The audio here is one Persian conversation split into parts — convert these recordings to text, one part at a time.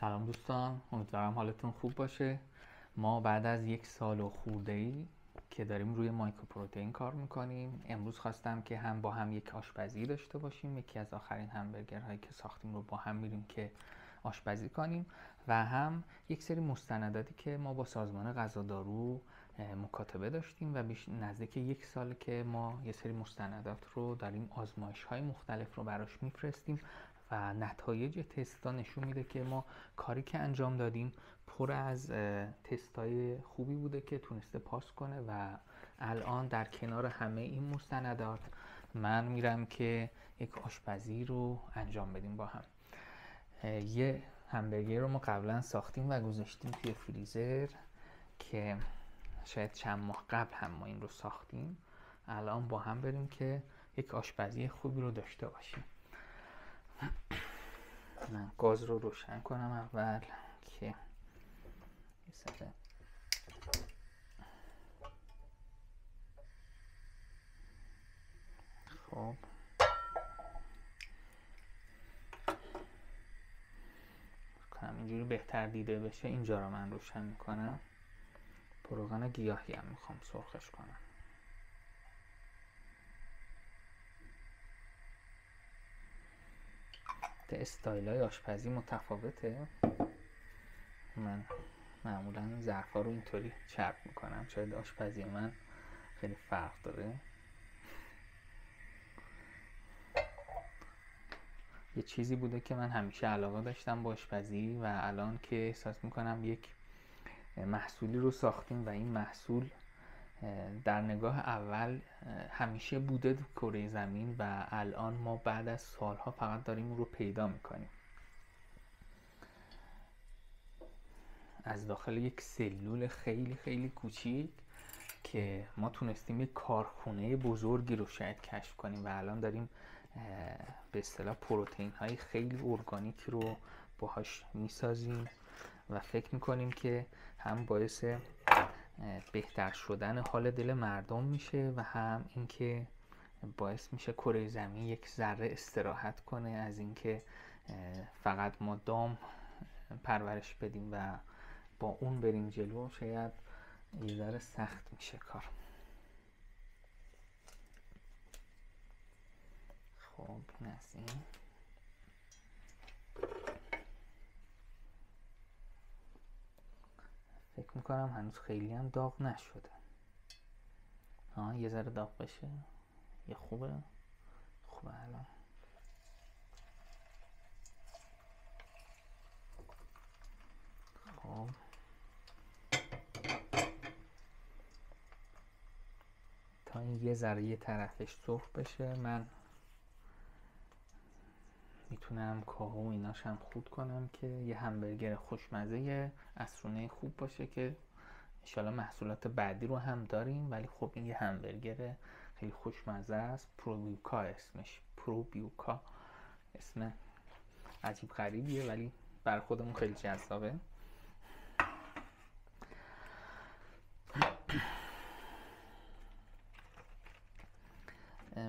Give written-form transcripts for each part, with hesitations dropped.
سلام دوستان، امیدوارم حالتون خوب باشه. ما بعد از 1 سال و خورده‌ای که داریم روی مایکروپروتئین کار میکنیم، امروز خواستم که هم با هم یک آشپزی داشته باشیم. یکی از آخرین همبرگرهایی که ساختیم رو با هم میریم که آشپزی کنیم و هم یک سری مستنداتی که ما با سازمان غذادارو مکاتبه داشتیم و نزدیک 1 سال که ما یه سری مستندات رو داریم آزمایش‌های مختلف رو براش میفرستیم و نتایج تستا نشون میده که ما کاری که انجام دادیم پر از تستای خوبی بوده که تونسته پاس کنه و الان در کنار همه این مستندات من میرم که یک آشپزی رو انجام بدیم با هم. یه همبرگر رو ما قبلا ساختیم و گذاشتیم توی فریزر که شاید چند ماه قبل هم ما این رو ساختیم. الان با هم بریم که یک آشپزی خوبی رو داشته باشیم. من گاز رو روشن کنم اول که خب کنم اینجوری بهتر دیده بشه. اینجا رو من روشن میکنم. روغن گیاهی هم میخوام سرخش کنم. استایل های آشپزی متفاوته. من معمولا ظرفا رو اینطوری چرب میکنم، شاید آشپزی من خیلی فرق داره. یه چیزی بوده که من همیشه علاقه داشتم با آشپزی و الان که احساس میکنم یک محصولی رو ساختیم و این محصول در نگاه اول همیشه بوده کره زمین و الان ما بعد از سالها فقط داریم اون رو پیدا میکنیم. از داخل یک سلول خیلی خیلی کوچیک که ما تونستیم یک کارخونه بزرگی رو شاید کشف کنیم و الان داریم به اصطلاح پروتئین های خیلی ارگانیک رو باهاش میسازیم و فکر میکنیم که هم باعث بهتر شدن حال دل مردم میشه و هم اینکه باعث میشه کره زمین یک ذره استراحت کنه از اینکه فقط ما دام پرورش بدیم و با اون بریم جلو. شاید یه ذره سخت میشه کار. خب این از این. فکر میکنم هنوز خیلی هم داغ نشده. یه ذره داغ بشه یه خوبه الان. خب تا این یه ذره یه طرفش سرخ بشه من میتونم کاهو و ایناش هم خورد کنم که یه همبرگر خوشمزه عصرونه خوب باشه که انشالله محصولات بعدی رو هم داریم. ولی خب این یه همبرگر خیلی خوشمزه است. پروبیوکا اسمش. پروبیوکا اسم عجیب غریبیه ولی بر خودمون خیلی جذابه.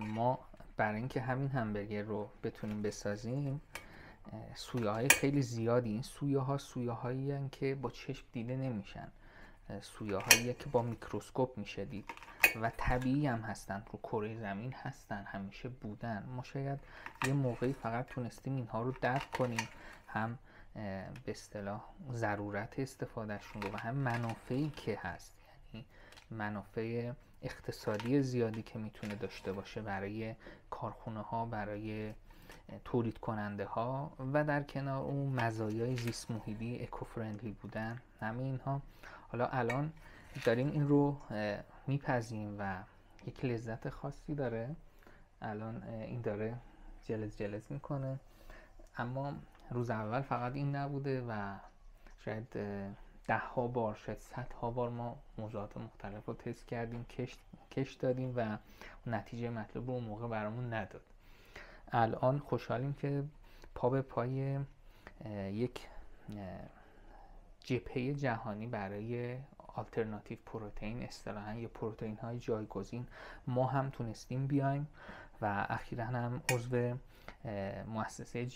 ما برای اینکه همین همبرگر رو بتونیم بسازیم سویه های خیلی زیادی. این سویه هایی هستند که با چشم دیده نمیشن. سویه هایی که با میکروسکوپ میشه دید و طبیعی هم هستن، رو کره زمین هستن، همیشه بودن. ما شاید یه موقعی فقط تونستیم اینها رو درک کنیم، هم به اصطلاح ضرورت استفادهشون رو و هم منافعی که هست، یعنی منافع اقتصادی زیادی که میتونه داشته باشه برای کارخونه ها، برای تولید کننده ها و در کنار اون مزایای زیست محیطی، اکو فرندلی بودن، همه اینها. حالا الان داریم این رو میپزیم و یک لذت خاصی داره. الان این داره جلز میکنه، اما روز اول فقط این نبوده و شاید 10 بار، شاید 100 بار ما موضوعات مختلف رو تست کردیم، کش دادیم و نتیجه مطلوب رو اون موقع برامون نداد. الان خوشحالیم که پا به پای یک جبهه جهانی برای آلترناتیو پروتئین، اصطلاحاً یا پروتئین های جایگزین، ما هم تونستیم بیایم و اخیراً هم عضو مؤسسه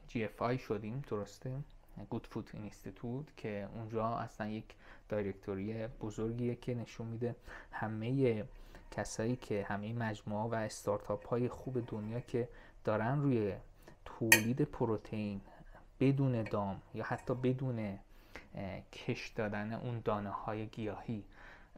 GFI شدیم. درسته؟ گود فود اینستیتوت که اونجا اصلا یک دایرکتوری بزرگیه که نشون میده همه کسایی که همه مجموعه و استارتاپ های خوب دنیا که دارن روی تولید پروتئین بدون دام یا حتی بدون کش دادن اون دانه های گیاهی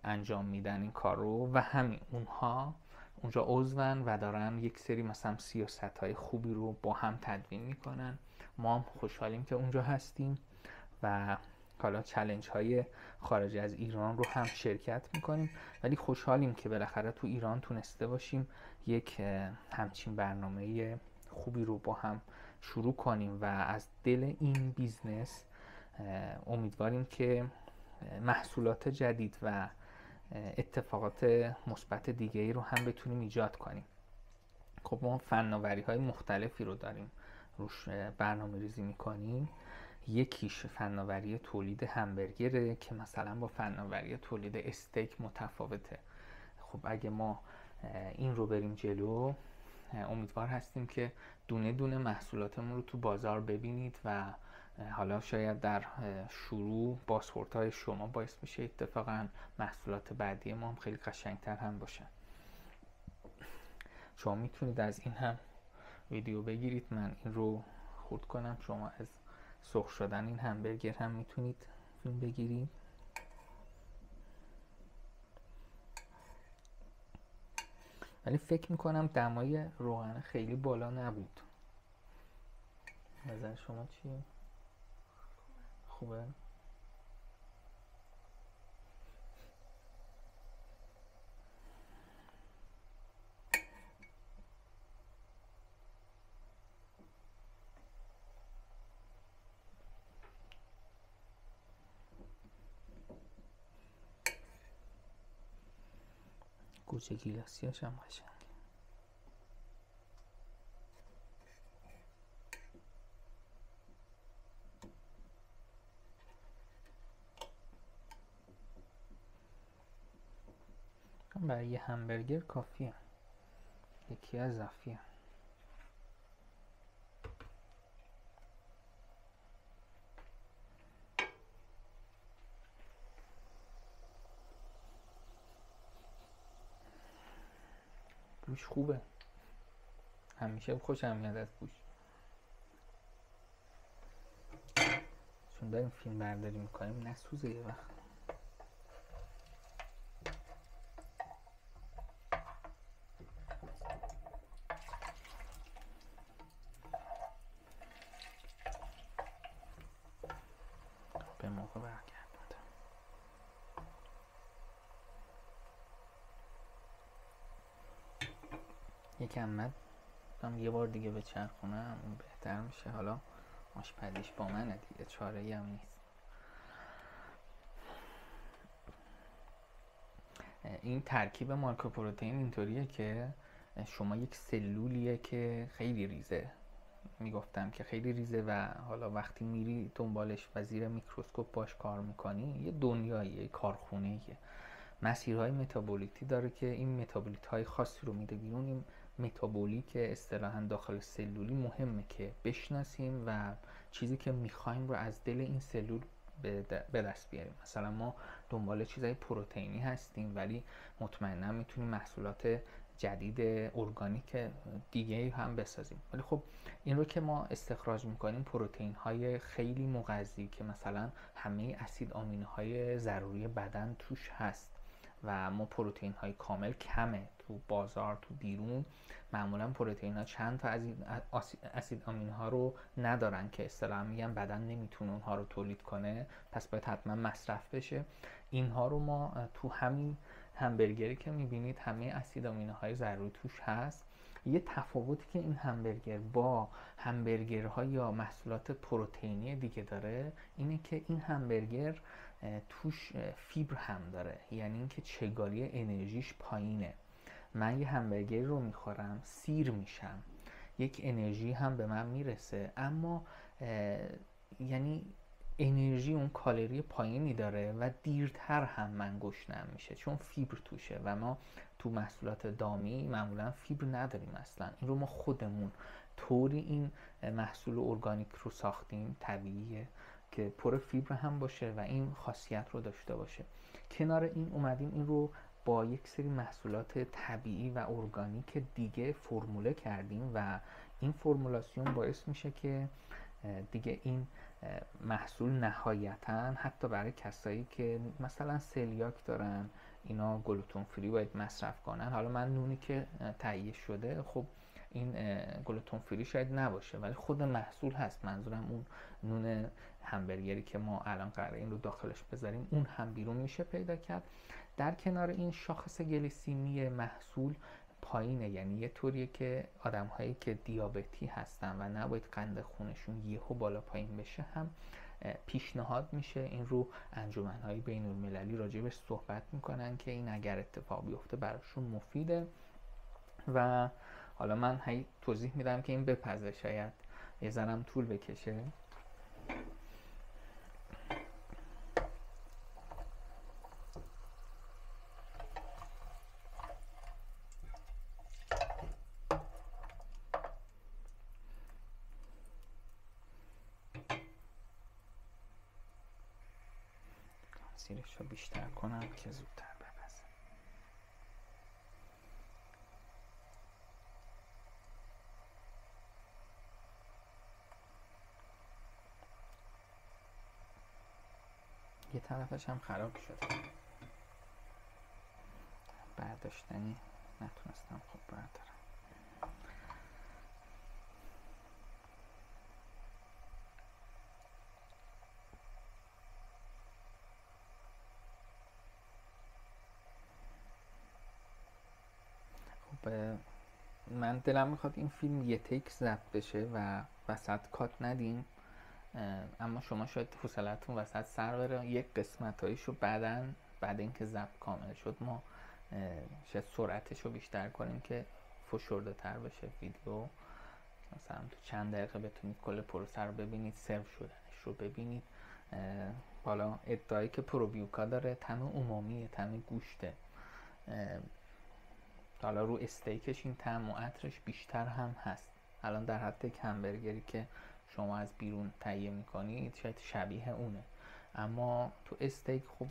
انجام میدن این کار رو و همین اونها اونجا عضون و دارن یک سری مثلا سیاست های خوبی رو با هم تدوین میکنن. ما هم خوشحالیم که اونجا هستیم و حالا چالش های خارج از ایران رو هم شرکت میکنیم، ولی خوشحالیم که بالاخره تو ایران تونسته باشیم یک همچین برنامه خوبی رو با هم شروع کنیم و از دل این بیزنس امیدواریم که محصولات جدید و اتفاقات مثبت دیگه ای رو هم بتونیم ایجاد کنیم. خب ما فناوری های مختلفی رو داریم روش برنامه ریزی میکنیم. یکیش فناوری تولید همبرگره که مثلا با فناوری تولید استیک متفاوته. خب اگه ما این رو بریم جلو امیدوار هستیم که دونه دونه محصولاتمون رو تو بازار ببینید و حالا شاید در شروع بازخوردهای شما باعث میشه اتفاقا محصولات بعدی ما هم خیلی قشنگتر هم باشن. شما میتونید از این هم ویدیو بگیرید، من این رو خورد کنم. شما از سرخ شدن این همبرگر هم میتونید فیلم بگیرید. ولی فکر میکنم دمای روغن خیلی بالا نبود. نظر شما چیه؟ خوبه؟ گوجه گیلاسیاش هم قشنگه. برای یه همبرگر کافیه، یکی اضافیه. بوش خوبه، همیشه خوشم میاد از بوش، چون داریم فیلم برداری میکنیم نسوزه یه وقت. به موقع برگردونده. یکم من یه بار دیگه به چرخونم اون بهتر میشه. حالا آشپزیش با منه دیگه، چاره‌ای هم نیست. این ترکیب مارکوپروتئین اینطوریه که شما یک سلولیه که خیلی ریزه، میگفتم که خیلی ریزه و حالا وقتی میری دنبالش و زیر میکروسکوپ باش کار میکنی یه دنیاییه، یه کارخونه‌ایه، مسیرهای متابولیتی داره که این متابولیت های خاصی رو میده بیرون. این متابولیک اصطلاحاً داخل سلولی مهمه که بشناسیم و چیزی که میخوایم رو از دل این سلول به دست بیاریم. مثلا ما دنبال چیزای پروتئینی هستیم ولی مطمئنا میتونیم محصولات جدید ارگانیک دیگه هم بسازیم. ولی خب این رو که ما استخراج میکنیم پروتئین های خیلی مغذی که مثلا همه اسید آمینو های ضروری بدن توش هست و ما پروتئین های کامل کمه تو بازار، تو بیرون معمولا پروتئین ها چند تا از این اسید آمینو ها رو ندارن که اصطلاحا میگن بدن نمیتونه اونها رو تولید کنه، پس باید حتما مصرف بشه. اینها رو ما تو همین همبرگری که میبینید همه اسید آمینو های ضروری توش هست. یه تفاوتی که این همبرگر با همبرگرها یا محصولات پروتئینی دیگه داره اینه که این همبرگر توش فیبر هم داره، یعنی اینکه چگالی انرژیش پایینه. من یه همبرگر رو میخورم سیر میشم، یک انرژی هم به من میرسه، اما یعنی انرژی اون کالری پایینی داره و دیرتر هم من گشنم میشه چون فیبر توشه و ما تو محصولات دامی معمولا فیبر نداریم اصلا. این رو ما خودمون طوری این محصول ارگانیک رو ساختیم، طبیعیه که پر فیبر هم باشه و این خاصیت رو داشته باشه. کنار این اومدیم این رو با یک سری محصولات طبیعی و ارگانیک دیگه فرموله کردیم و این فرمولاسیون باعث میشه که دیگه این محصول نهایتاً حتی برای کسایی که مثلا سلیاک دارن، اینا گلوتون فری باید مصرف کنن. حالا من نونی که تهیه شده، خب این گلوتون فری شاید نباشه ولی خود محصول هست، منظورم اون نون همبرگری که ما الان قراره این رو داخلش بذاریم اون هم بیرون میشه پیدا کرد. در کنار این شاخص گلیسیمی محصول پایینه، یعنی یه طوریه که آدم هایی که دیابتی هستن و نباید قند خونشون یهو بالا پایین بشه هم پیشنهاد میشه. این رو انجمن‌های بین‌المللی راجبش صحبت میکنن که این اگر اتفاق بیفته براشون مفیده. و حالا من هی توضیح میدم که این بپزه، شاید یه ذرم طول بکشه. زیرش رو بیشتر کنم که زودتر بپزه. یه طرفش هم خراب شد، برداشتنی نتونستم خوب بردارم. خب من دلم میخواد این فیلم یه تیک ضبط بشه و وسط کات ندیم، اما شما شاید حوصلتون وسط سر بره، یک قسمتایش رو بعد اینکه ضبط کامل شد ما شاید سرعتش رو بیشتر کنیم که فشرده تر بشه ویدیو، مثلا تو چند دقیقه بتونید کل پروسه رو ببینید، سرو شدنش رو ببینید. حالا ادعایی که پروبیوکا داره طعم عمومی، طعم گوشته، حالا رو استیکش این طعم و عطرش بیشتر هم هست. الان در حد یک همبرگری که شما از بیرون تهیه میکنید شاید شبیه اونه، اما تو استیک خب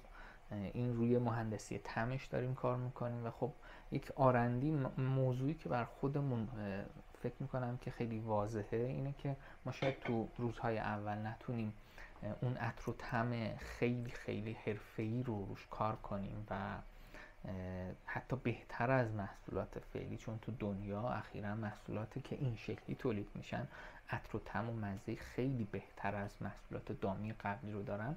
این روی مهندسی طعمش داریم کار میکنیم و خب یک آرندی موضوعی که بر خودمون فکر میکنم که خیلی واضحه اینه که ما شاید تو روزهای اول نتونیم اون عطر و طعم خیلی خیلی حرفه‌ای رو روش کار کنیم و حتی بهتر از محصولات فعلی، چون تو دنیا اخیرا محصولاتی که این شکلی تولید میشن عطر و طعم و مزه خیلی بهتر از محصولات دامی قبلی رو دارن.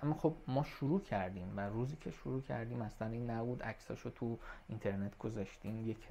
اما خب ما شروع کردیم و روزی که شروع کردیم اصلا این نبود عکساشو تو اینترنت گذاشتیم، یک